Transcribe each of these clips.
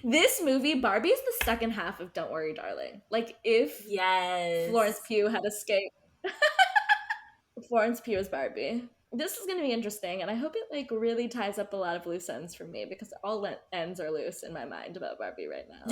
This movie, Barbie, is the second half of Don't Worry, Darling. Like, if Florence Yes. Pugh had escaped, Florence Pugh is Barbie. This is going to be interesting, and I hope it like really ties up a lot of loose ends for me because all ends are loose in my mind about Barbie right now.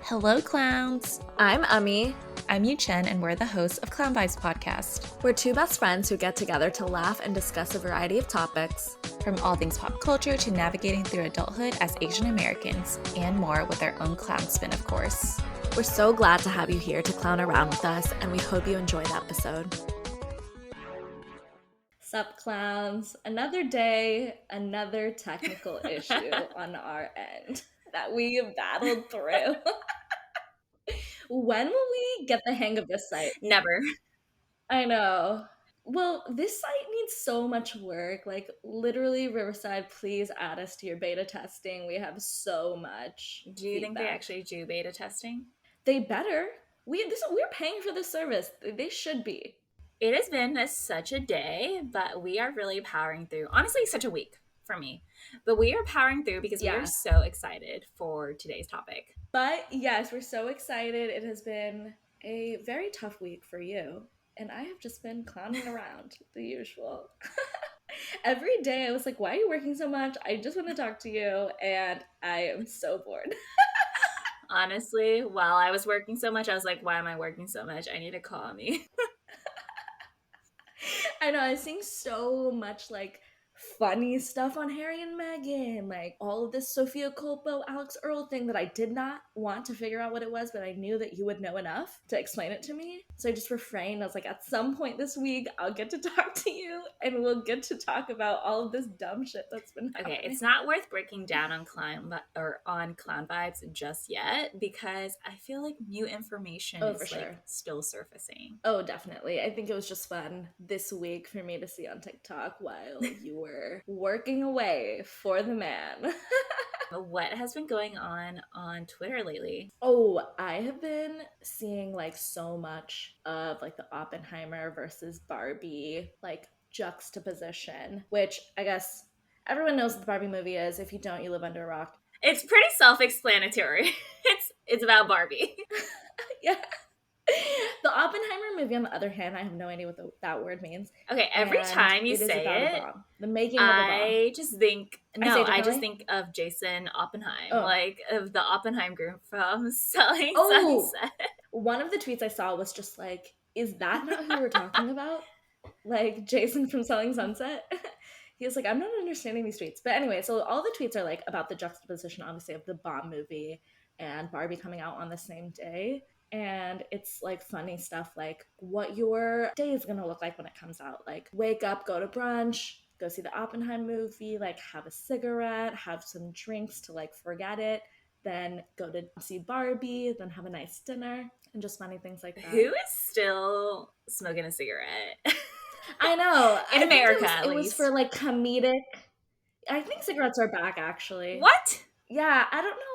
Hello, clowns. I'm Ami. I'm Yu Chen, and we're the hosts of Clown Vibes Podcast. We're two best friends who get together to laugh and discuss a variety of topics. From all things pop culture to navigating through adulthood as Asian Americans, and more with our own clown spin, of course. We're so glad to have you here to clown around with us, and we hope you enjoy the episode. Sup, clowns? Another day, another technical issue on our end that we have battled through. When will we get the hang of this site? Never. I know. Well, this site needs so much work. Like, literally, Riverside, please add us to your beta testing. We have so much. Do you think they actually do beta testing? They better. We're paying for this service. They should be. It has been such a day, but we are really powering through. Honestly, such a week for me. But we are powering through because we are so excited for today's topic. But yes, we're so excited. It has been a very tough week for you. And I have just been clowning around, the usual. Every day I was like, why are you working so much? I just want to talk to you. And I am so bored. Honestly, while I was working so much, I was like, why am I working so much? I need to call me. I know, I was seeing so much like funny stuff on Harry and Meghan, like all of this Sophia Colpo, Alex Earl thing that I did not want to figure out what it was, but I knew that you would know enough to explain it to me. So I just refrained. I was like, at some point this week, I'll get to talk to you and we'll get to talk about all of this dumb shit that's been happening. Okay, it's not worth breaking down on Clown Vibes just yet because I feel like new information is still surfacing. Oh, definitely. I think it was just fun this week for me to see on TikTok while you were working away for the man. What has been going on Twitter lately? Oh, I have been seeing like so much of like the Oppenheimer versus Barbie like juxtaposition, which I guess everyone knows what the Barbie movie is. If you don't, you live under a rock. It's pretty self-explanatory. It's about Barbie. Yeah. The Oppenheimer movie, on the other hand, I have no idea what that word means. Okay, every time you say it, the making of a bomb. I just think of Jason Oppenheim, like of the Oppenheim group from Selling Sunset. One of the tweets I saw was just like, is that not who we're talking about? Like Jason from Selling Sunset? He was like, I'm not understanding these tweets. But anyway, so all the tweets are like about the juxtaposition, obviously, of the bomb movie and Barbie coming out on the same day. And it's like funny stuff like what your day is gonna look like when it comes out. Like wake up, go to brunch, go see the Oppenheim movie, like have a cigarette, have some drinks to like forget it, then go to see Barbie, then have a nice dinner, and just funny things like that. Who is still smoking a cigarette? I know. In America, it was for like comedic. I think cigarettes are back actually. What? Yeah, I don't know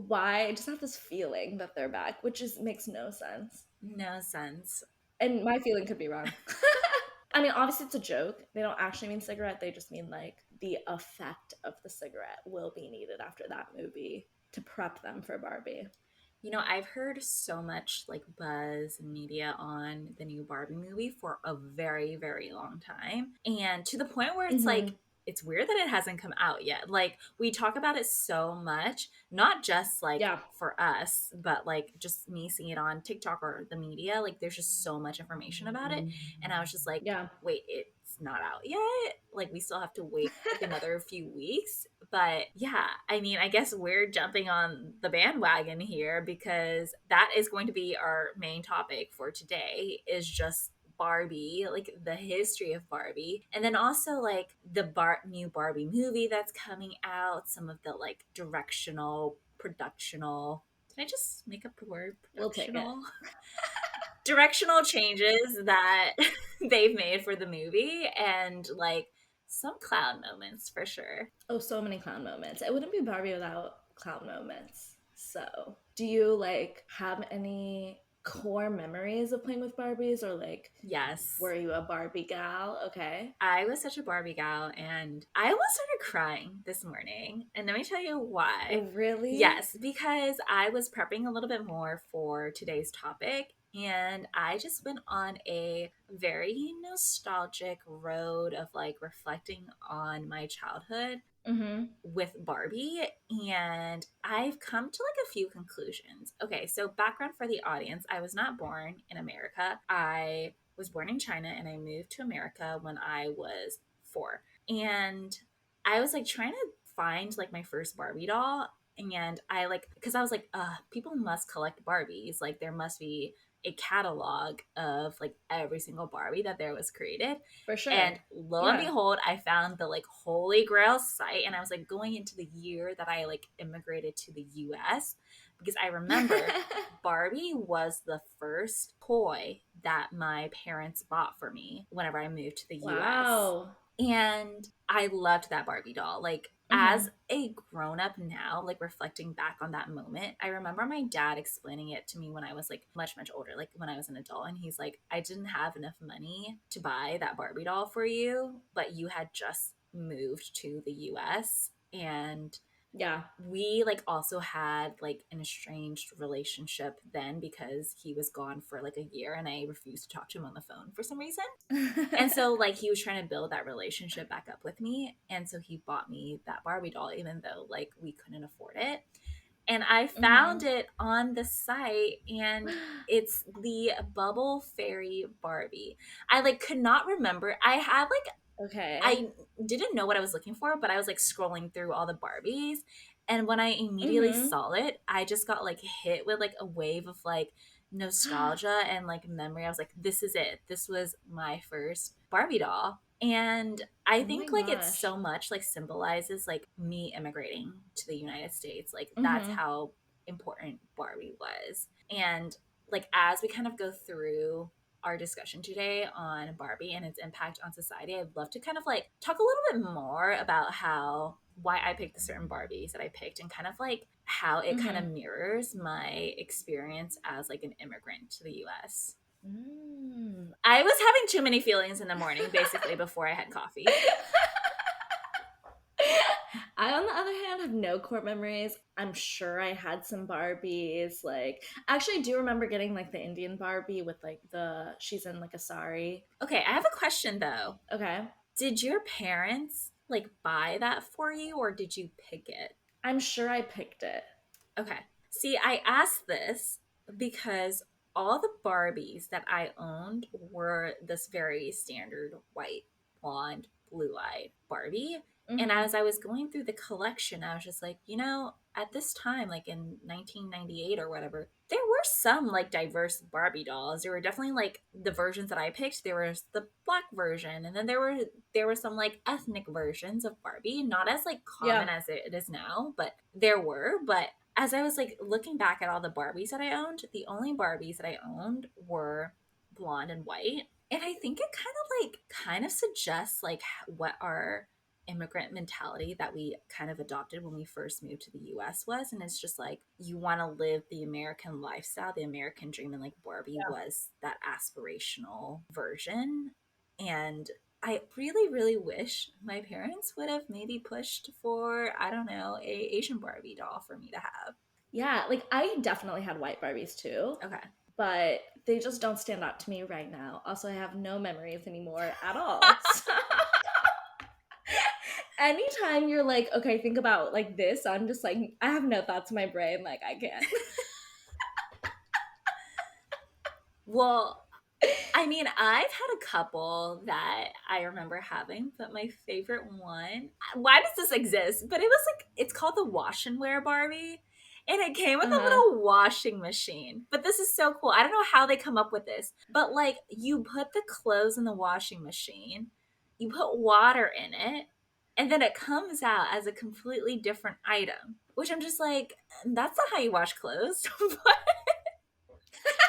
why. I just have this feeling that they're back, which makes no sense. No sense. And my feeling could be wrong. I mean, obviously it's a joke. They don't actually mean cigarette. They just mean like the effect of the cigarette will be needed after that movie to prep them for Barbie. You know, I've heard so much like buzz and media on the new Barbie movie for a very, very long time. And to the point where it's like, it's weird that it hasn't come out yet. Like, we talk about it so much, not just like for us, but like just me seeing it on TikTok or the media. Like, there's just so much information about it. And I was just like, wait, it's not out yet? Like, we still have to wait like another few weeks. But yeah, I mean, I guess we're jumping on the bandwagon here because that is going to be our main topic for today, is just Barbie, like the history of Barbie, and then also like the new Barbie movie that's coming out, some of the like directional. Did I just make up the word? We'll take it. Directional changes that they've made for the movie, and like some clown moments for sure. Oh, so many clown moments. It wouldn't be Barbie without clown moments. So, do you like have any core memories of playing with Barbies, or like, Yes. were you a Barbie gal? Okay. I was such a Barbie gal, and I almost started crying this morning. And let me tell you why. Really? Yes, because I was prepping a little bit more for today's topic, and I just went on a very nostalgic road of like reflecting on my childhood Mm-hmm. with Barbie, and I've come to like a few conclusions. Okay, so background for the audience, I was not born in America. I was born in China and I moved to America when I was 4. And I was like trying to find like my first Barbie doll, and I like, because I was like, people must collect Barbies. Like there must be a catalog of like every single Barbie that there was created. For sure. And lo and behold, I found the like Holy Grail site, and I was like going into the year that I like immigrated to the US, because I remember Barbie was the first toy that my parents bought for me whenever I moved to the US. Wow. And I loved that Barbie doll. Like as a grown up now, like reflecting back on that moment, I remember my dad explaining it to me when I was like much, much older, like when I was an adult. And he's like, I didn't have enough money to buy that Barbie doll for you, but you had just moved to the US. And Yeah. we like also had like an estranged relationship then, because he was gone for like a year and I refused to talk to him on the phone for some reason. And so like he was trying to build that relationship back up with me, and so he bought me that Barbie doll even though like we couldn't afford it. And I found it on the site, and it's the Bubble Fairy Barbie. I like could not remember. I had like, Okay. I didn't know what I was looking for, but I was like scrolling through all the Barbies, and when I immediately saw it, I just got like hit with like a wave of like nostalgia and like memory. I was like, this is it. This was my first Barbie doll. And I think like it's so much like symbolizes like me immigrating to the United States. Like that's how important Barbie was. And like as we kind of go through our discussion today on Barbie and its impact on society, I'd love to kind of like talk a little bit more about why I picked the certain Barbies that I picked, and kind of like how it kind of mirrors my experience as like an immigrant to the US. I was having too many feelings in the morning, basically, before I had coffee. I, on the other hand, have no core memories. I'm sure I had some Barbies. Like, actually, I do remember getting like the Indian Barbie with like she's in like a sari. Okay, I have a question though. Okay. Did your parents like buy that for you, or did you pick it? I'm sure I picked it. Okay. See, I asked this because all the Barbies that I owned were this very standard white, blonde, blue-eyed Barbie. And as I was going through the collection, I was just like, you know, at this time, like in 1998 or whatever, there were some like diverse Barbie dolls. There were definitely like the versions that I picked. There was the black version, and then there were some like ethnic versions of Barbie, not as like common as it is now, but there were. But as I was like looking back at all the Barbies that I owned, the only Barbies that I owned were blonde and white. And I think it kind of suggests like what our immigrant mentality that we kind of adopted when we first moved to the US was. And it's just like, you want to live the American lifestyle, the American dream, and like Barbie was that aspirational version. And I really, really wish my parents would have maybe pushed for, I don't know, a Asian Barbie doll for me to have. Yeah, like I definitely had white Barbies too. Okay. But they just don't stand out to me right now. Also, I have no memories anymore at all. Anytime you're like, okay, think about like this, I'm just like, I have no thoughts in my brain. Like, I can't. Well, I mean, I've had a couple that I remember having, but my favorite one, why does this exist? But it was like, it's called the Wash and Wear Barbie. And it came with a little washing machine. But this is so cool. I don't know how they come up with this. But like, you put the clothes in the washing machine, you put water in it, and then it comes out as a completely different item. Which I'm just like, that's not how you wash clothes.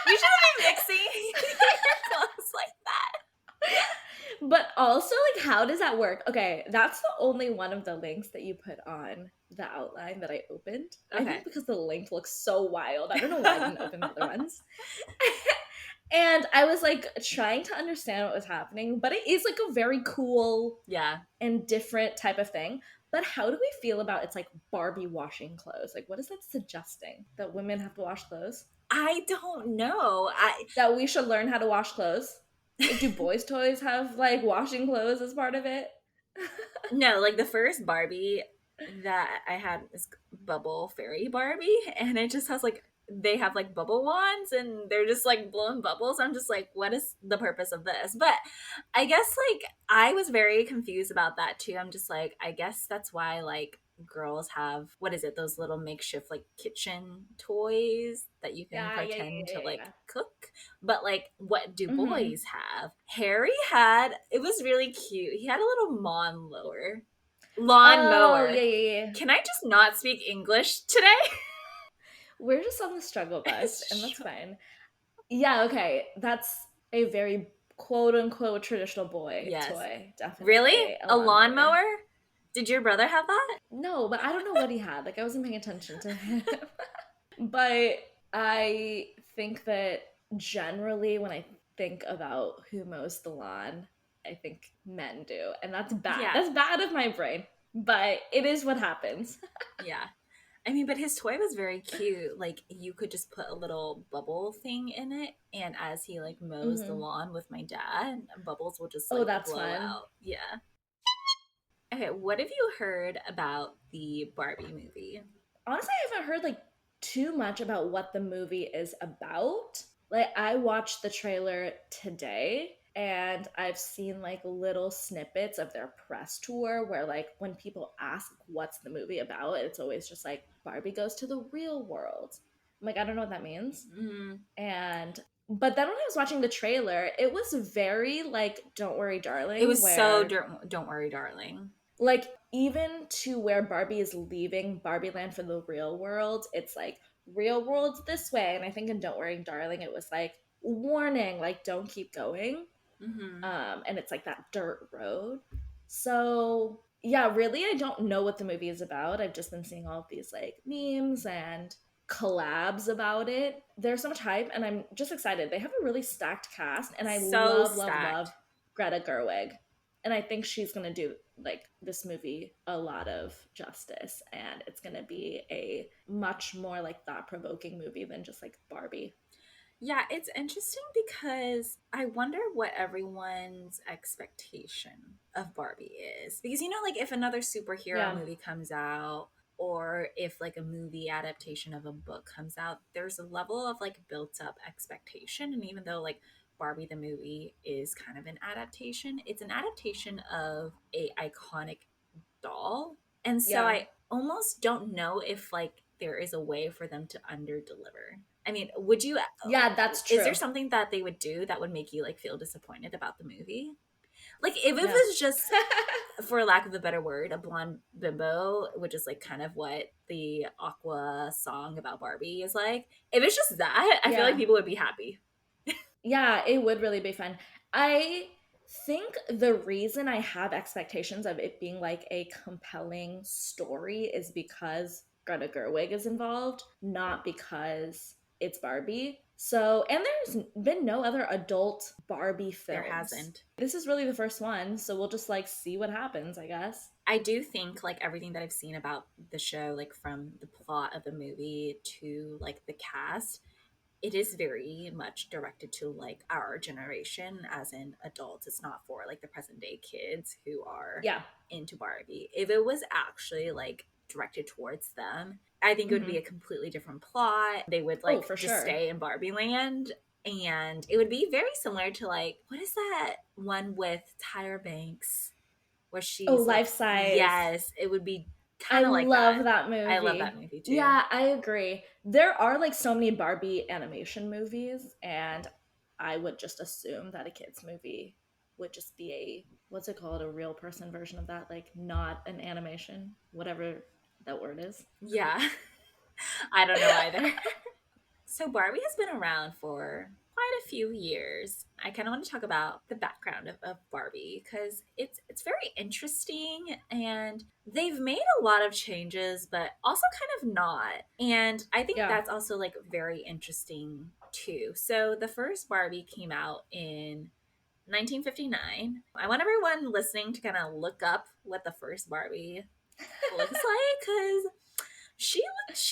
You shouldn't be mixing your clothes like that. But also, like, how does that work? Okay, that's the only one of the links that you put on the outline that I opened. Okay. I think because the link looks so wild. I don't know why I didn't open the other ones. And I was like trying to understand what was happening, but it is like a very cool and different type of thing. But how do we feel about it's like Barbie washing clothes? Like, what is that suggesting? That women have to wash clothes? I don't know. That we should learn how to wash clothes? Like, do boys' toys have like washing clothes as part of it? No, like the first Barbie that I had is Bubble Fairy Barbie, and it just has like they have like bubble wands and they're just like blowing bubbles. I'm just like, what is the purpose of this? But I guess like I was very confused about that too. I'm just like, I guess that's why like girls have what is it, those little makeshift like kitchen toys that you can pretend to like cook. But like what do boys have? Harry had, it was really cute, he had a little lawnmower. Yeah. Can I just not speak English today? We're just on the struggle bus, and that's fine. Yeah, okay. That's a very quote-unquote traditional boy toy, definitely. Really? A lawnmower? Did your brother have that? No, but I don't know what he had. Like, I wasn't paying attention to him. But I think that generally when I think about who mows the lawn, I think men do. And that's bad. Yeah. That's bad of my brain. But it is what happens. Yeah. I mean, but his toy was very cute. Like, you could just put a little bubble thing in it, and as he, like, mows the lawn with my dad, bubbles will just, like, blow out. Yeah. Okay, what have you heard about the Barbie movie? Honestly, I haven't heard, like, too much about what the movie is about. Like, I watched the trailer today, and I've seen like little snippets of their press tour where like when people ask what's the movie about, it's always just like Barbie goes to the real world. I'm like, I don't know what that means. But then when I was watching the trailer, it was very like Don't Worry Darling. It was so Don't Worry Darling. Like even to where Barbie is leaving Barbie Land for the real world, it's like real world's this way. And I think in Don't Worry Darling it was like warning, like don't keep going. And it's like that dirt road. So yeah, really I don't know what the movie is about. I've just been seeing all of these like memes and collabs about it. There's so much hype and I'm just excited. They have a really stacked cast and I love Greta Gerwig. And I think she's gonna do like this movie a lot of justice and it's gonna be a much more like thought-provoking movie than just like Barbie. Yeah, it's interesting because I wonder what everyone's expectation of Barbie is. Because, you know, like if another superhero movie comes out or if like a movie adaptation of a book comes out, there's a level of like built up expectation. And even though like Barbie the movie is kind of an adaptation, it's an adaptation of a iconic doll. And so I almost don't know if like there is a way for them to underdeliver. I mean, would you? Yeah, that's true. Is there something that they would do that would make you like feel disappointed about the movie? Like if it was just, for lack of a better word, a blonde bimbo, which is like kind of what the AQUA song about Barbie is like. If it's just that, I feel like people would be happy. Yeah, it would really be fun. I think the reason I have expectations of it being like a compelling story is because Greta Gerwig is involved, not because it's Barbie. So, and there's been no other adult Barbie films. There hasn't. This is really the first one, so we'll just like see what happens, I guess. I do think like everything that I've seen about the show, like from the plot of the movie to like the cast, it is very much directed to like our generation as in adults. It's not for like the present day kids who are into Barbie. If it was actually like directed towards them, I think it would be a completely different plot. They would like stay in Barbie Land, and it would be very similar to like, what is that one with Tyra Banks where she's Life Size? Yes, it would be kind of like that. I love that movie. I love that movie too. Yeah, I agree. There are like so many Barbie animation movies, and I would just assume that a kids movie would just be a, what's it called, a real person version of that, like not an animation, whatever that word is. Yeah. I don't know either. So Barbie has been around for quite a few years, I kind of want to talk about the background of Barbie because it's very interesting, and they've made a lot of changes, but also kind of not. And I think Yeah. that's also like very interesting too. So the first Barbie came out in 1959. I want everyone listening to kind of look up what the first Barbie looks like because she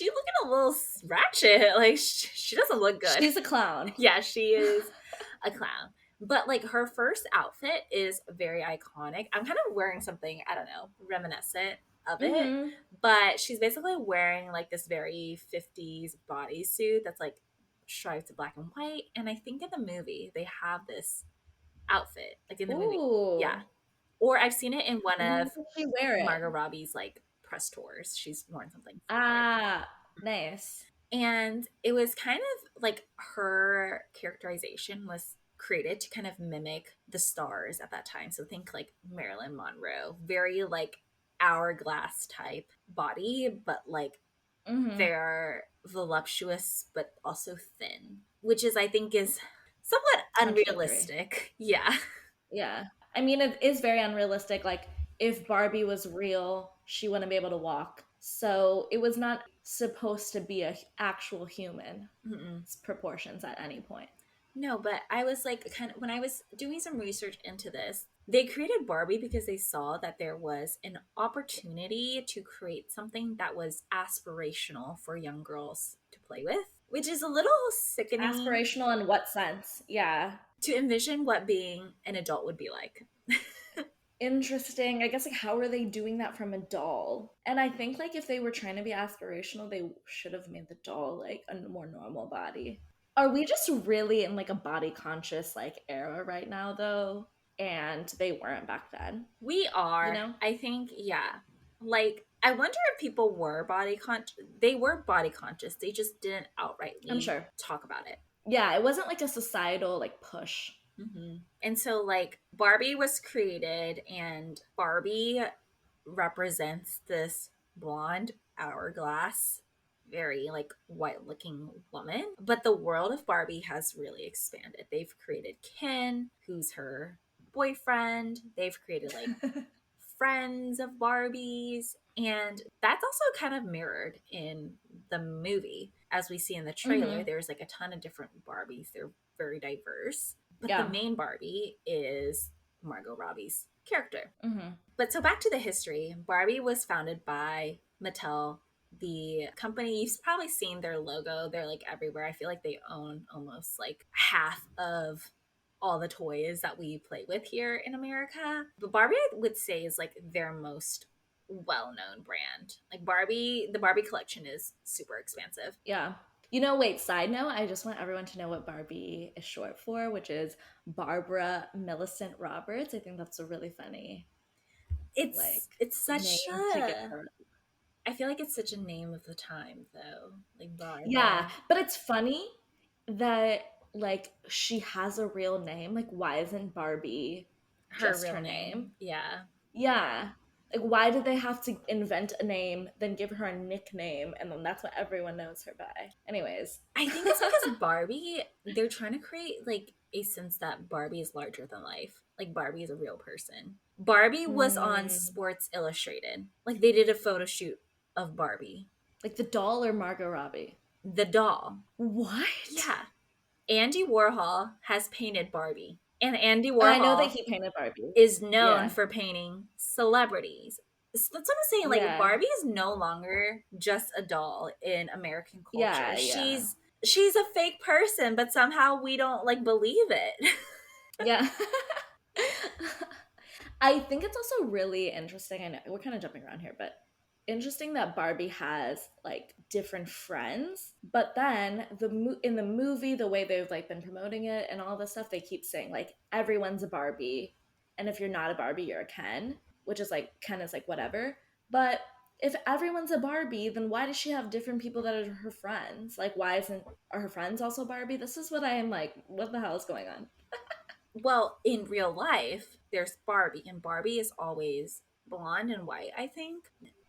looking a little ratchet. Like she doesn't look good. She's a clown. Yeah, she is a clown. But like her first outfit is very iconic. I'm kind of wearing something, I don't know, reminiscent of it. Mm-hmm. But she's basically wearing like this very 50s bodysuit that's like striped black and white. And I think in the movie they have this outfit. Like in the movie. Ooh. Yeah. Or I've seen it in one When of did she wear it? Margot Robbie's like press tours. She's worn something similar. Ah, nice. And it was kind of like her characterization was created to kind of mimic the stars at that time. So think like Marilyn Monroe, very like hourglass type body, but like Mm-hmm. they're voluptuous but also thin, which is I think is somewhat Contradictory. unrealistic. Yeah. Yeah. I mean, it is very unrealistic. Like, if Barbie was real, she wouldn't be able to walk. So it was not supposed to be a actual human Mm-mm. proportions at any point. No, but I was like, kind of, when I was doing some research into this, they created Barbie because they saw that there was an opportunity to create something that was aspirational for young girls to play with, which is a little sickening. Aspirational in what sense? Yeah. To envision what being an adult would be like. Interesting. I guess, like, how are they doing that from a doll? And I think, like, if they were trying to be aspirational, they should have made the doll like a more normal body. Are we just really in like a body conscious like era right now though? And they weren't back then. We are, You know? I think, yeah. Like, I wonder if people were body conscious. They were body conscious. They just didn't outrightly I'm sure. talk about it. Yeah, it wasn't like a societal like push. Mm-hmm. And so, like, Barbie was created, and Barbie represents this blonde hourglass, very like white looking woman. But the world of Barbie has really expanded. They've created Ken, who's her boyfriend. They've created like friends of Barbies. And that's also kind of mirrored in the movie. As we see in the trailer, Mhm. there's like a ton of different Barbies. They're very diverse. But Yeah. the main Barbie is Margot Robbie's character. Mm-hmm. But so back to the history. Barbie was founded by Mattel, the company. You've probably seen their logo. They're like everywhere. I feel like they own almost like half of all the toys that we play with here in America. But Barbie, I would say, is like their most well-known brand. Like Barbie, the Barbie collection is super expansive. Yeah. You know, wait, side note, I just want everyone to know what Barbie is short for, which is Barbara Millicent Roberts. I think that's a really funny It's such name to get a her. I feel like it's such a name of the time though. Like Barbara. Yeah, but it's funny that like she has a real name. Like, why isn't Barbie just real her name? Yeah. Yeah. Like, why did they have to invent a name, then give her a nickname, and then that's what everyone knows her by? Anyways. I think it's because Barbie, they're trying to create like a sense that Barbie is larger than life. Like Barbie is a real person. Barbie was on Sports Illustrated. Like they did a photo shoot of Barbie. Like the doll or Margot Robbie? The doll. What? Yeah. Andy Warhol has painted Barbie. And Andy Warhol I know that he painted Barbie. is known for painting celebrities. So that's what I'm saying. Like Barbie is no longer just a doll in American culture. Yeah. She's a fake person, but somehow we don't like believe it. Yeah. I think it's also really interesting. I know we're kind of jumping around here, but interesting that Barbie has like different friends, but then in the movie, the way they've like been promoting it and all this stuff, they keep saying like everyone's a Barbie, and if you're not a Barbie, you're a Ken, which is like Ken is like whatever. But if everyone's a Barbie, then why does she have different people that are her friends? Like, are her friends also Barbie? This is what I am like, what the hell is going on? Well, in real life, there's Barbie, and Barbie is always blonde and white, I think.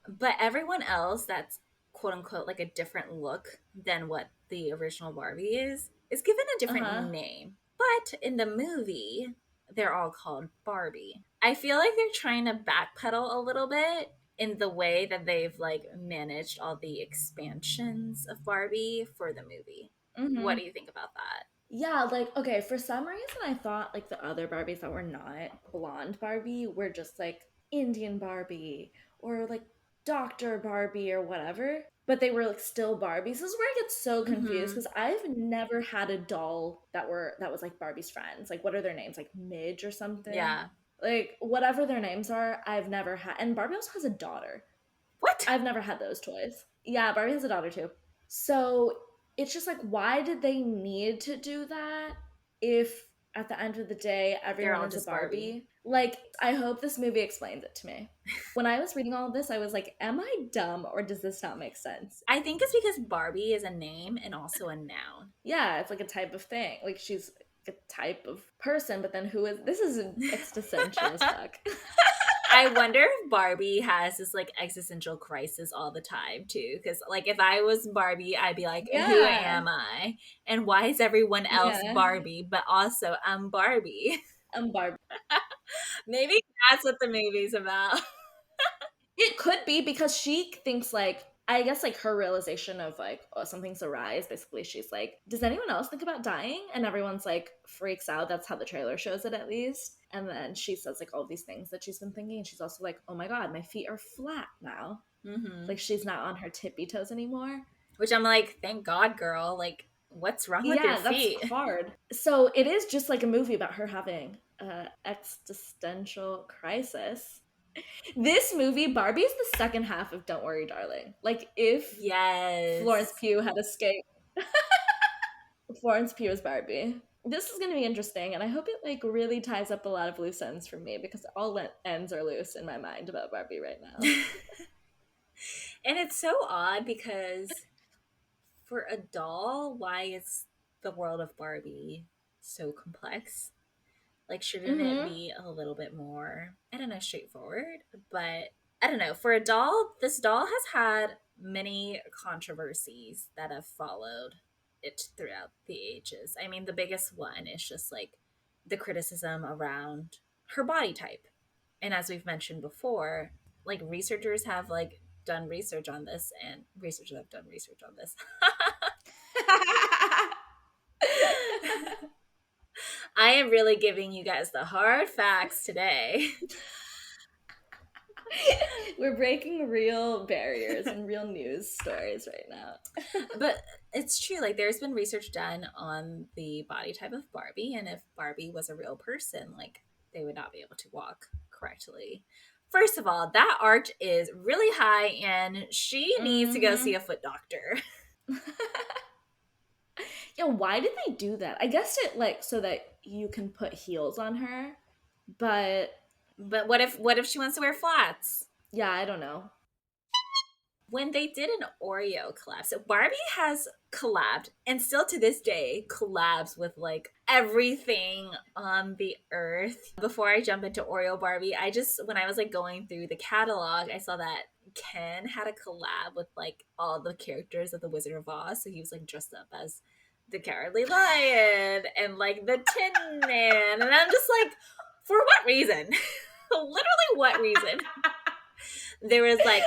But everyone else that's quote unquote like a different look than what the original Barbie is is given a different name. But in the movie, they're all called Barbie. I feel like they're trying to backpedal a little bit in the way that they've like managed all the expansions of Barbie for the movie. What do you think about that? Yeah, like, okay, for some reason I thought like the other Barbies that were not blonde Barbie were just like Indian Barbie or like Dr. Barbie or whatever, but they were like still Barbies. This is where I get so confused because I've never had a doll that was like Barbie's friends. Like, what are their names? Like Midge or something? Yeah. Like, whatever their names are, I've never had. And Barbie also has a daughter. What? I've never had those toys. Yeah, Barbie has a daughter too. So it's just like, why did they need to do that if at the end of the day everyone is a Barbie? Like, I hope this movie explains it to me. When I was reading all of this, I was like, am I dumb or does this not make sense? I think it's because Barbie is a name and also a noun. Yeah, it's like a type of thing. Like, she's a type of person, but then who is this? Is existential as fuck. I wonder if Barbie has this like existential crisis all the time too. Because like if I was Barbie, I'd be like, who am I? And why is everyone else Barbie? But also I'm Barbie. I'm Barbie. Maybe that's what the movie's about. It could be because she thinks like, I guess like her realization of like, oh, something's awry is basically she's like, does anyone else think about dying? And everyone's like freaks out. That's how the trailer shows it at least. And then she says like all these things that she's been thinking. And she's also like, oh my God, my feet are flat now. Like she's not on her tippy toes anymore. Which I'm like, thank God, girl. Like, what's wrong with your feet? That's hard. So it is just like a movie about her having an existential crisis. This movie, Barbie, is the second half of Don't Worry, Darling. Like, if Florence Pugh had escaped, Florence Pugh is Barbie. This is going to be interesting, and I hope it, like, really ties up a lot of loose ends for me, because all ends are loose in my mind about Barbie right now. And it's so odd, because for a doll, why is the world of Barbie so complex? Like, shouldn't it be a little bit more, I don't know, straightforward? But, I don't know, for a doll, this doll has had many controversies that have followed it throughout the ages. I mean, the biggest one is just, like, the criticism around her body type. And as we've mentioned before, like, researchers have, like, done research on this, and researchers have done research on this. I am really giving you guys the hard facts today. We're breaking real barriers and real news stories right now. But it's true, like there's been research done on the body type of Barbie, and if Barbie was a real person, like they would not be able to walk correctly. First of all, that arch is really high and she needs to go see a foot doctor. Yeah, why did they do that? I guess it like so that you can put heels on her, but what if she wants to wear flats? Yeah, I don't know. When they did an Oreo collab, so Barbie has collabed and still to this day collabs with like everything on the earth. Before I jump into Oreo Barbie, when I was like going through the catalog, I saw that Ken had a collab with like all the characters of the Wizard of Oz. So he was like dressed up as the Cowardly Lion and like the Tin Man. And I'm just like, for what reason? Literally what reason? There was like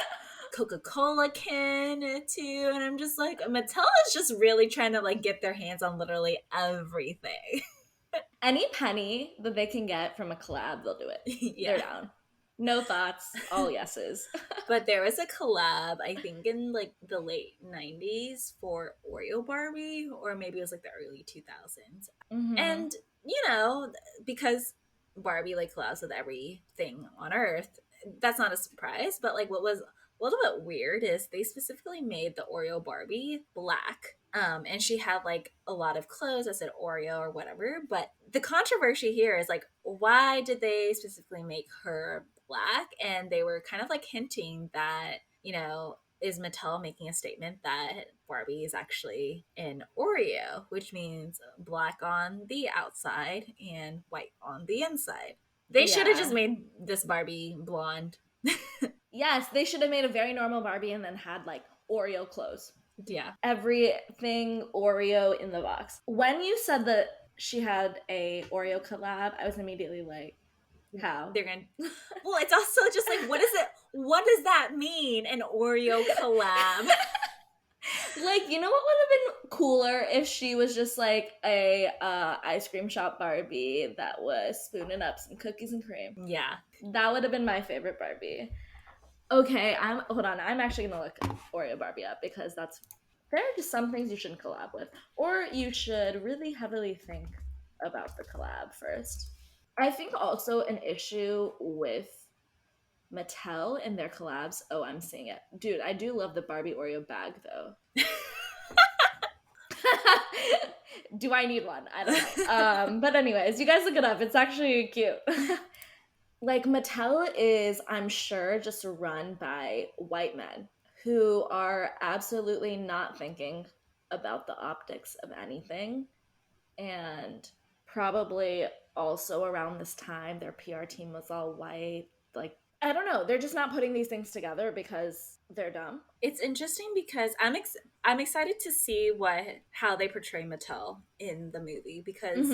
Coca-Cola Ken too, and I'm just like, Mattel's just really trying to like get their hands on literally everything. Any penny that they can get from a collab, they'll do it. Yeah. They're down. No thoughts, all yeses. But there was a collab, I think in like the late 90s for Oreo Barbie, or maybe it was like the early 2000s. And, you know, because Barbie like collabs with everything on Earth, that's not a surprise. But like what was a little bit weird is they specifically made the Oreo Barbie black. And she had like a lot of clothes that said Oreo or whatever. But the controversy here is like, why did they specifically make her black? And they were kind of like hinting that, you know, is Mattel making a statement that Barbie is actually an Oreo, which means black on the outside and white on the inside. They should have just made this Barbie blonde. Yes, they should have made a very normal Barbie and then had like Oreo clothes. Yeah. Everything Oreo in the box. When you said that she had a Oreo collab, I was immediately like, how? They're gonna. Well, it's also just like, what is it? What does that mean? An Oreo collab? Like, you know what would have been cooler if she was just like a ice cream shop Barbie that was spooning up some cookies and cream. Yeah. That would have been my favorite Barbie. Okay, hold on. I'm actually gonna look Oreo Barbie up because there are just some things you shouldn't collab with, or you should really heavily think about the collab first. I think also an issue with Mattel and their collabs. Oh, I'm seeing it, dude. I do love the Barbie Oreo bag though. Do I need one? I don't know. But anyways, you guys look it up. It's actually cute. Like Mattel is, I'm sure, just run by white men who are absolutely not thinking about the optics of anything. And probably also around this time, their PR team was all white. Like, I don't know. They're just not putting these things together because they're dumb. It's interesting because I'm excited to see how they portray Mattel in the movie, because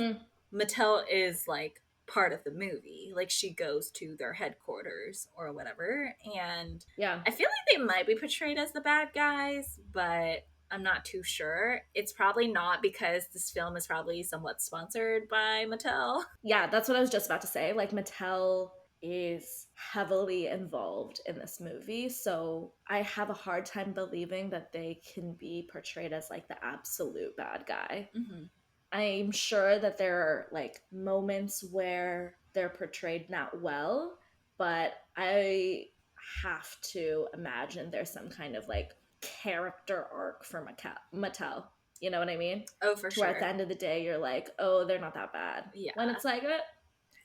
Mattel is like part of the movie. Like, she goes to their headquarters or whatever, and Yeah. I feel like they might be portrayed as the bad guys, but I'm not too sure. It's probably not, because this film is probably somewhat sponsored by Mattel. Yeah, that's what I was just about to say. Like, Mattel is heavily involved in this movie, so I have a hard time believing that they can be portrayed as like the absolute bad guy. Mm-hmm. I'm sure that there are like moments where they're portrayed not well, but I have to imagine there's some kind of like character arc for Mattel. You know what I mean? Oh, for sure. Where at the end of the day, you're like, oh, they're not that bad. Yeah. When it's like,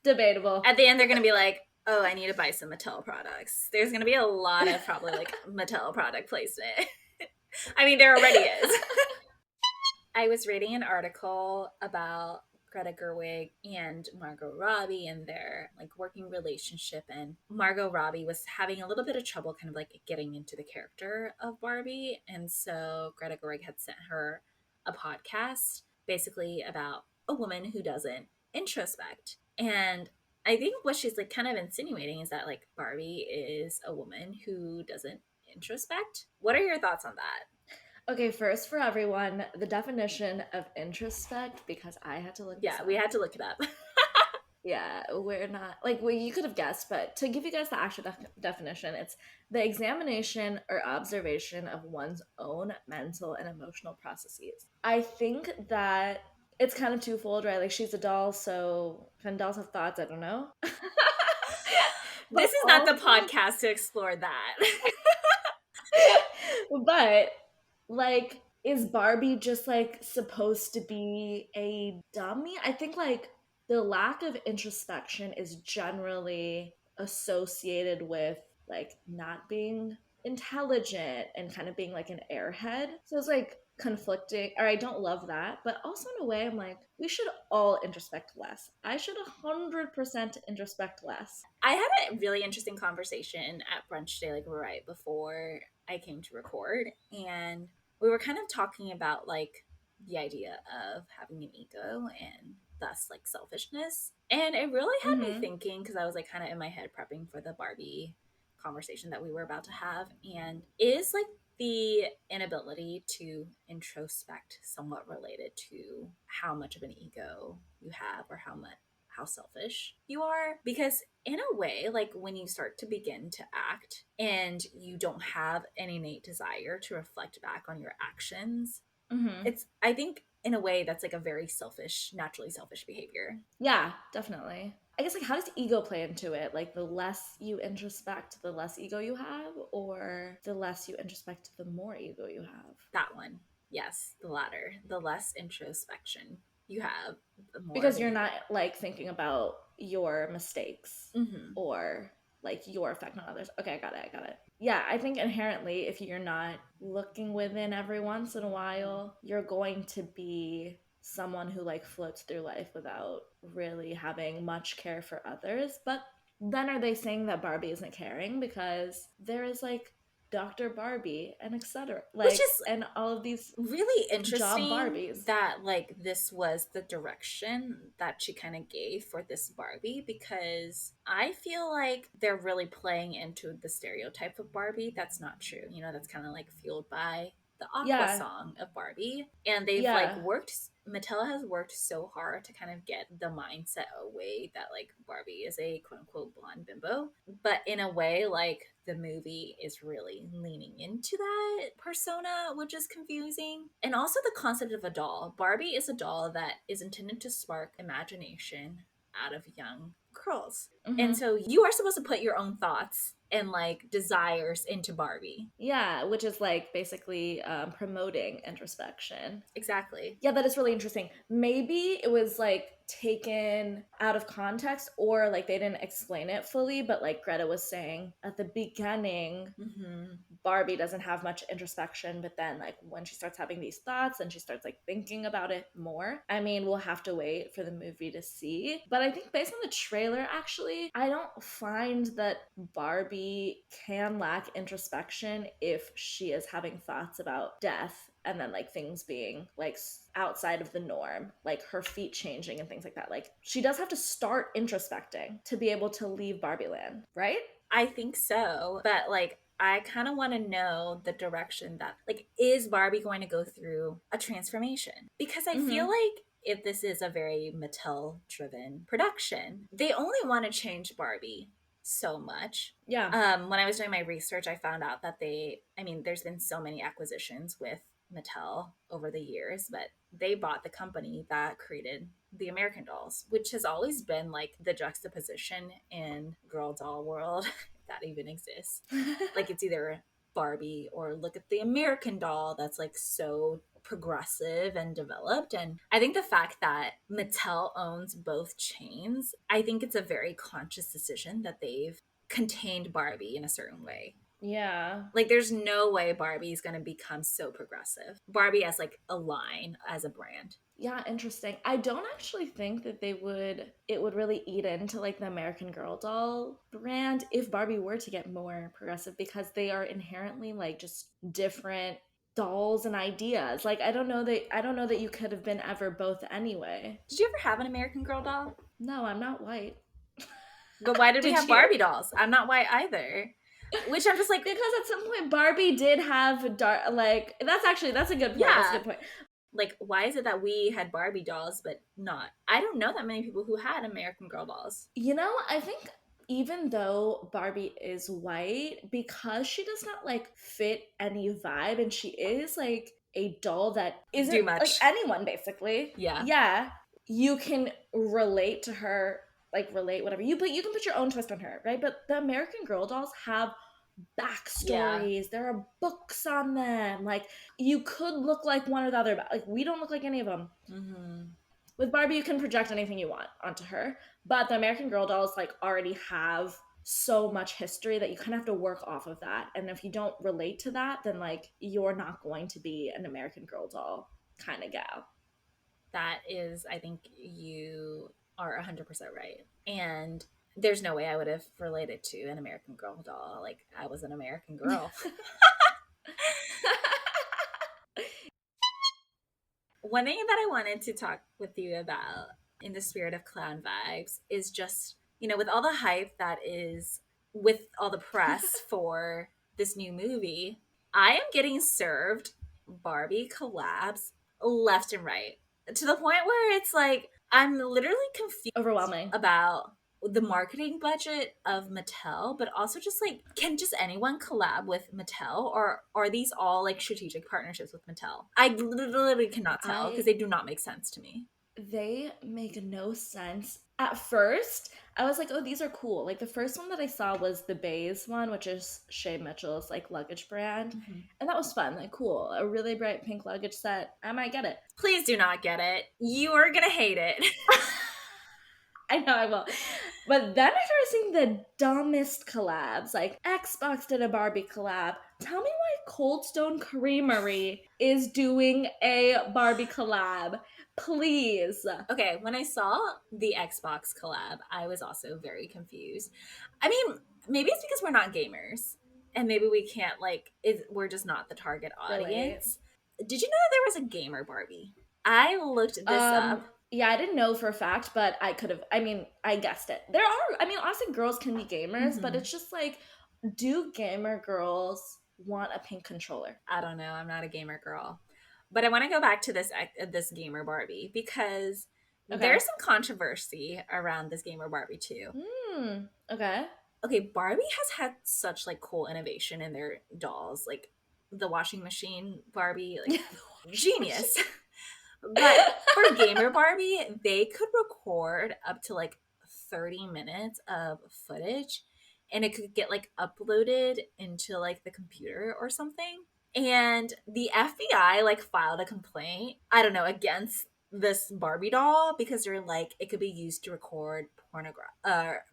debatable. At the end, they're going to be like, oh, I need to buy some Mattel products. There's going to be a lot of probably like Mattel product placement. I mean, there already is. I was reading an article about Greta Gerwig and Margot Robbie and their like working relationship, and Margot Robbie was having a little bit of trouble kind of like getting into the character of Barbie, and so Greta Gerwig had sent her a podcast basically about a woman who doesn't introspect. And I think what she's like kind of insinuating is that like Barbie is a woman who doesn't introspect. What are your thoughts on that? Okay, first for everyone, the definition of introspect, because I had to look this up. We had to look it up. Yeah, we're not, like, well, you could have guessed, but to give you guys the actual definition, it's the examination or observation of one's own mental and emotional processes. I think that it's kind of twofold, right? Like, she's a doll, so can dolls have thoughts? I don't know. This is not the podcast to explore that. But like, is Barbie just like supposed to be a dummy? I think like the lack of introspection is generally associated with like not being intelligent and kind of being like an airhead. So it's like conflicting, or I don't love that, but also in a way I'm like, we should all introspect less. I should 100% introspect less. I had a really interesting conversation at brunch today, like right before I came to record, and we were kind of talking about like the idea of having an ego and thus like selfishness, and it really had me thinking, because I was like kind of in my head prepping for the Barbie conversation that we were about to have, and is like the inability to introspect somewhat related to how much of an ego you have, or how selfish you are? Because in a way, like when you start to begin to act and you don't have an innate desire to reflect back on your actions, it's, I think in a way that's like a very selfish, naturally selfish behavior. Yeah, definitely. I guess like how does ego play into it? Like the less you introspect, the less ego you have, or the less you introspect, the more ego you have? That one. Yes, the latter. The less introspection you have, the more. Because you're not like thinking about your mistakes or like your effect on others. Okay, I got it. Yeah, I think inherently if you're not looking within every once in a while, you're going to be someone who like floats through life without really having much care for others. But then are they saying that Barbie isn't caring? Because there is like Dr. Barbie and etc. Which Like, is and all of these really job interesting Barbies. that like this was the direction that she kind of gave for this Barbie, because I feel like they're really playing into the stereotype of Barbie. That's not true. You know, that's kind of like fueled by the AQUA Yeah. song of Barbie. And they've like Yeah. Mattel has worked so hard to kind of get the mindset away that like Barbie is a quote unquote blonde bimbo. But in a way, like the movie is really leaning into that persona, which is confusing. And also the concept of a doll. Barbie is a doll that is intended to spark imagination out of young girls. And so you are supposed to put your own thoughts and like desires into Barbie. Yeah, which is like basically promoting introspection. Exactly. Yeah, that is really interesting. Maybe it was like taken out of context, or like they didn't explain it fully, but like Greta was saying at the beginning, Barbie doesn't have much introspection, but then like when she starts having these thoughts and she starts like thinking about it more. I mean, we'll have to wait for the movie to see. But I think based on the trailer, actually, I don't find that Barbie can lack introspection if she is having thoughts about death and then like things being like outside of the norm, like her feet changing and things like that. Like she does have to start introspecting to be able to leave Barbie Land, right? I think so. But like I kind of want to know the direction that like is Barbie going to go through a transformation? Because I feel like if this is a very Mattel driven production, they only want to change Barbie so much. Yeah. When I was doing my research, I found out that there's been so many acquisitions with Mattel over the years, but they bought the company that created the American Dolls, which has always been like the juxtaposition in girl doll world, if that even exists. Like it's either Barbie or look at the American Doll that's like so progressive and developed. And I think the fact that Mattel owns both chains, I think it's a very conscious decision that they've contained Barbie in a certain way. Yeah. Like there's no way Barbie is going to become so progressive. Barbie as like a line, as a brand. Yeah, interesting. I don't actually think that it would really eat into like the American Girl doll brand if Barbie were to get more progressive, because they are inherently like just different dolls and ideas. Like I don't know that you could have been ever both anyway. Did you ever have an American Girl doll? No, I'm not white. But why did we Did have you? Barbie dolls? I'm not white either. Which I'm just like, because at some point Barbie did have dark, like that's a good point. Yeah. That's a good point. Like, why is it that we had Barbie dolls but not? I don't know that many people who had American Girl dolls. You know, I think even though Barbie is white, because she does not like fit any vibe, and she is like a doll that isn't Do much. like anyone basically. Yeah. You can relate to her, like relate whatever but you can put your own twist on her, right? But the American Girl dolls have backstories. Yeah. There are books on them. Like you could look like one or the other, but like we don't look like any of them. With Barbie, you can project anything you want onto her, but the American Girl dolls like already have so much history that you kind of have to work off of that. And if you don't relate to that, then like you're not going to be an American Girl doll kind of gal. That is, I think you are 100% right. And there's no way I would have related to an American Girl doll. Like I was an American girl. One thing that I wanted to talk with you about in the spirit of clown vibes is just, you know, with all the hype that is with all the press for this new movie, I am getting served Barbie collabs left and right, to the point where it's like I'm literally confused, overwhelming about the marketing budget of Mattel, but also just like, can just anyone collab with Mattel, or are these all like strategic partnerships with Mattel? I literally cannot tell because they do not make sense to me. They make no sense. At first, I was like, oh, these are cool. Like the first one that I saw was the Bays one, which is Shea Mitchell's like luggage brand. And that was fun, like cool. A really bright pink luggage set. I might get it. Please do not get it. You are gonna hate it. I know I will. But then I started seeing the dumbest collabs. Like Xbox did a Barbie collab. Tell me why Cold Stone Creamery is doing a Barbie collab. Please. Okay, when I saw the Xbox collab, I was also very confused. I mean, maybe it's because we're not gamers. and maybe we can't like we're just not the target audience. Did you know that there was a gamer Barbie? I looked this up. Yeah, I didn't know for a fact, but I could have, I mean, I guessed it. There are, I mean, honestly, girls can be gamers, but it's just like, do gamer girls want a pink controller? I don't know. I'm not a gamer girl. But I want to go back to this gamer Barbie because there's some controversy around this gamer Barbie too. Okay. Okay, Barbie has had such like cool innovation in their dolls, like the washing machine Barbie, like genius. But for gamer Barbie, they could record up to like 30 minutes of footage and it could get like uploaded into like the computer or something. And the FBI like filed a complaint, I don't know, against this Barbie doll because they're like it could be used to record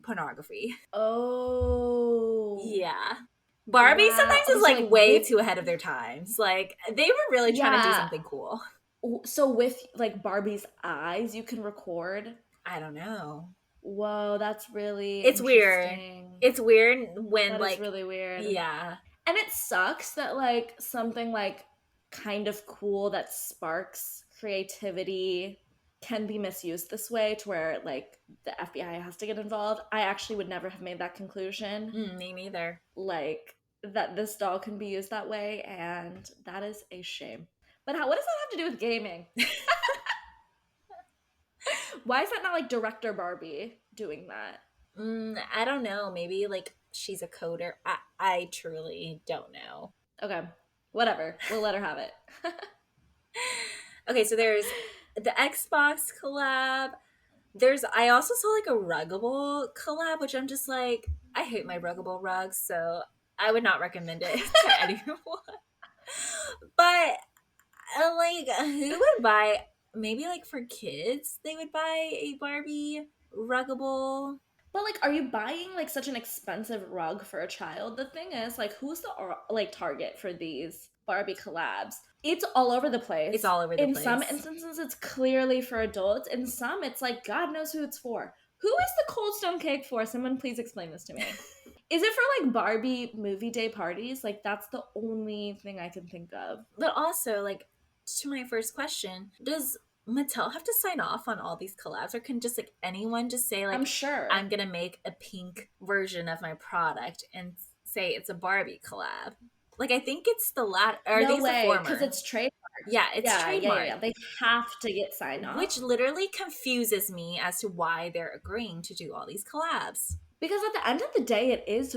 pornography. Oh. Yeah. Barbie sometimes is like way too ahead of their times. Like they were really trying to do something cool. So with like Barbie's eyes, you can record? I don't know. Whoa, that's really It's weird. It's weird when that like is really weird. Yeah. And it sucks that like something like kind of cool that sparks creativity can be misused this way to where like the FBI has to get involved. I actually would never have made that conclusion. Me neither. Like that this doll can be used that way, and that is a shame. But what does that have to do with gaming? Why is that not like director Barbie doing that? I don't know. Maybe like she's a coder. I truly don't know. Okay, whatever. We'll let her have it. Okay, so there's the Xbox collab. I also saw like a Ruggable collab, which I'm just like, I hate my Ruggable rugs, so I would not recommend it to anyone. But like, who would buy? Maybe like for kids, they would buy a Barbie Ruggable. But like, are you buying like such an expensive rug for a child? The thing is, like, who's the like target for these Barbie collabs? It's all over the place. It's all over the place. In some instances, it's clearly for adults. In some, it's like God knows who it's for. Who is the Cold Stone Cake for? Someone please explain this to me. Is it for like Barbie movie day parties? Like that's the only thing I can think of. But also, like, to my first question, does Mattel have to sign off on all these collabs, or can just like anyone just say like, I'm sure I'm gonna make a pink version of my product and say it's a Barbie collab? Like I think it's the latter. No way, because it's trademarked. Yeah, it's trademarked. Yeah. They have to get signed off, which literally confuses me as to why they're agreeing to do all these collabs. Because at the end of the day, it is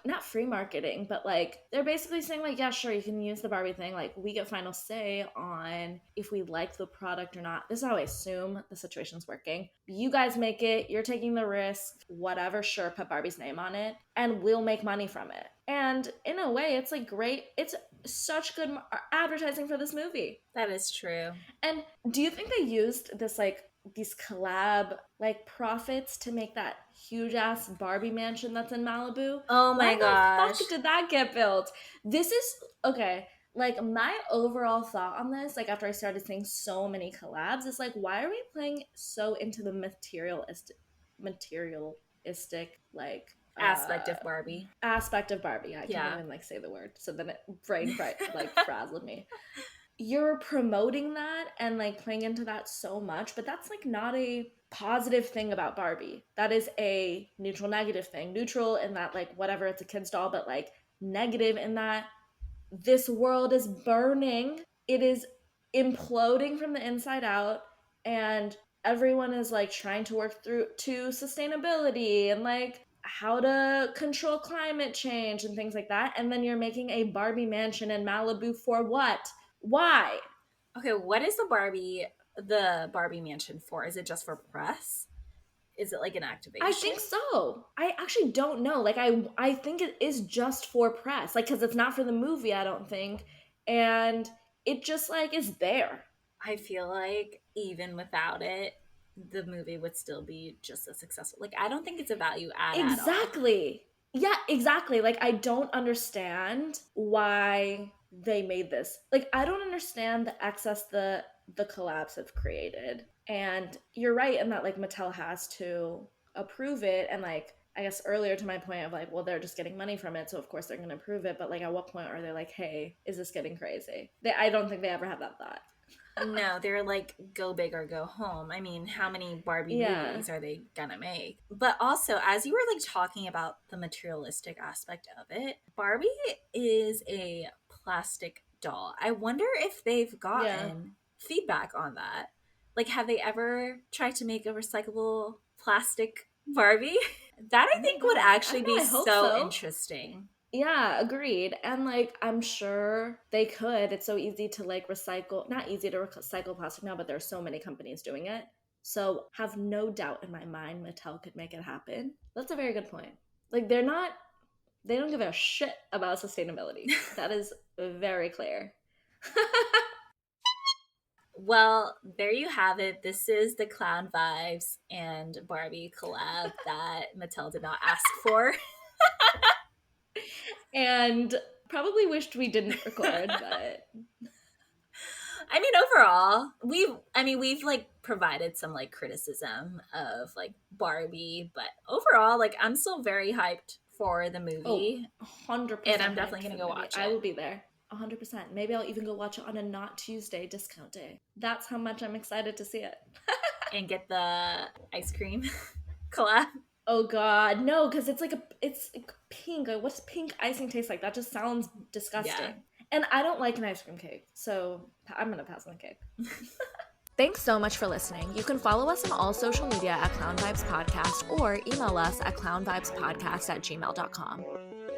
not free marketing, but like they're basically saying like, yeah, sure, you can use the Barbie thing. Like we get final say on if we like the product or not. This is how I assume the situation's working. You guys make it, you're taking the risk, whatever, sure, put Barbie's name on it, and we'll make money from it. And in a way, it's like great. It's such good advertising for this movie. That is true. And do you think they used this like these collab like profits to make that huge ass Barbie mansion that's in Malibu? Oh my gosh. Why the fuck did that get built? This is okay. Like my overall thought on this, like after I started seeing so many collabs, is like, why are we playing so into the materialistic like aspect of Barbie? Aspect of Barbie. I can't even like say the word, so then it brain like frazzled me. You're promoting that and like playing into that so much, but that's like not a positive thing about Barbie. That is a neutral negative thing. Neutral in that like whatever, it's a kid's doll, but like negative in that this world is burning. It is imploding from the inside out, and everyone is like trying to work through to sustainability and like how to control climate change and things like that. And then you're making a Barbie mansion in Malibu for what? Why? Okay, what is the Barbie mansion for? Is it just for press? Is it like an activation? I think so. I actually don't know. Like I think it is just for press. Like cuz it's not for the movie, I don't think. And it just like is there. I feel like even without it, the movie would still be just as successful. Like I don't think it's a value add Exactly. At all. Yeah, exactly. Like I don't understand why they made this. Like I don't understand the excess the collabs have created. And you're right in that like Mattel has to approve it, and like I guess earlier to my point of like, well, they're just getting money from it, so of course they're going to approve it. But like, at what point are they like, hey, is this getting crazy? I don't think they ever have that thought. No, they're like, go big or go home. I mean, how many Barbie movies are they gonna make? But also, as you were like talking about the materialistic aspect of it, Barbie is a plastic doll. I wonder if they've gotten feedback on that. Like, have they ever tried to make a recyclable plastic Barbie? That I think would actually be so interesting. Yeah, agreed. And like, I'm sure they could. It's so easy to like recycle, not easy to recycle plastic now, but there are so many companies doing it. So have no doubt in my mind Mattel could make it happen. That's a very good point. Like, they don't give a shit about sustainability. That is very clear. Well, there you have it. This is the Clown Vibes and Barbie collab that Mattel did not ask for. And probably wished we didn't record, but I mean, overall, we've like provided some like criticism of like Barbie, but overall, like I'm still very hyped for the movie. 100%. And I'm definitely gonna go watch it. I will be there. 100%. Maybe I'll even go watch it on a not Tuesday discount day. That's how much I'm excited to see it. And get the ice cream collab. Oh God, no, because it's pink. Like, what's pink icing taste like? That just sounds disgusting. Yeah. And I don't like an ice cream cake, so I'm gonna pass on the cake. Thanks so much for listening. You can follow us on all social media at Clown Vibes Podcast or email us at clownvibespodcast@gmail.com.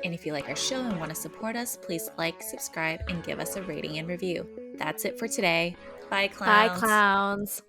And if you like our show and want to support us, please like, subscribe, and give us a rating and review. That's it for today. Bye, clowns. Bye, clowns.